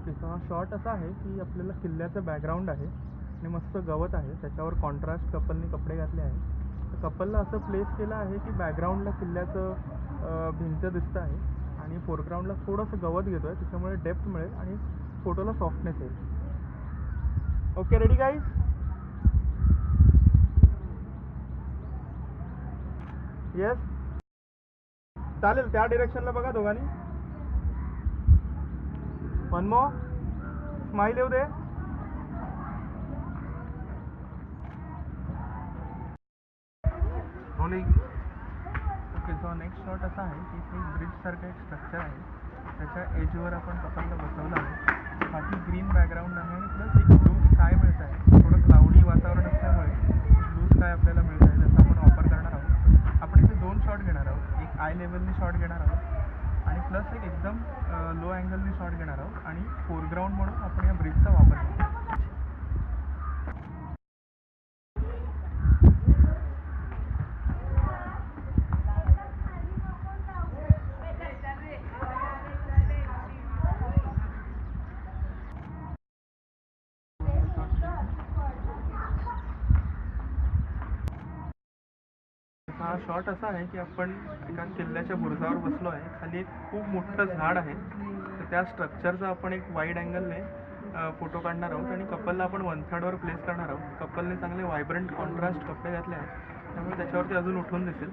Okay, so हा shot असा आहे की आपल्याला किल्ल्याचं बॅकग्राऊंड आहे आणि मस्त गवत आहे, त्याच्यावर कॉन्ट्रास्ट कपलने कपडे घातले आहे. तर कपलला असं प्लेस केलं आहे की बॅकग्राऊंडला किल्ल्याचं भिंत दिसतं आहे आणि फोरग्राऊंडला थोडंसं गवत घेतो आहे, त्याच्यामुळे डेप्थ मिळेल आणि फोटोला सॉफ्टनेस येईल. Okay, ready guys? येस, चालेल. त्या डिरेक्शनला बघा दोघांनी. वन मोर, स्माइल येऊ दे. Rolling. Okay, so next shot असा आहे की इथे ब्रिजसारखं एक स्ट्रक्चर आहे, त्याच्या एजवर आपण कपलला बसवलं आहे. बाकी ग्रीन बॅकग्राऊंड आहे आणि प्लस एक ब्लू स्काय मिळत आहे. थोडं क्लाउडी वातावरण असल्यामुळे ब्लू स्काय आपल्याला मिळत आहे, त्याचा आपण वापर करणार आहोत. आपण इथे 2 शॉट घेणार आहोत. एक आय लेवलनी शॉट घेणार आहोत आणि प्लस एक एकदम लो अँगलनी शॉट घेणार आहोत आणि फोरग्राऊंड म्हणून आपण या ब्रिजचा वापर करू. हा शॉट असा आहे की आपण एका किल्ल्याच्या बुरुजावर बसलो आहे. खाली एक खूप मोठं झाड आहे, तर त्या स्ट्रक्चरचा आपण एक वाईड अँगलने फोटो काढणार आहोत आणि कपलला आपण 1/3वर प्लेस करणार आहोत. कपलने चांगले व्हायब्रंट कॉन्ट्रास्ट कपडे घातले आहेत, त्यामुळे त्याच्यावरती अजून उठून दिसेल.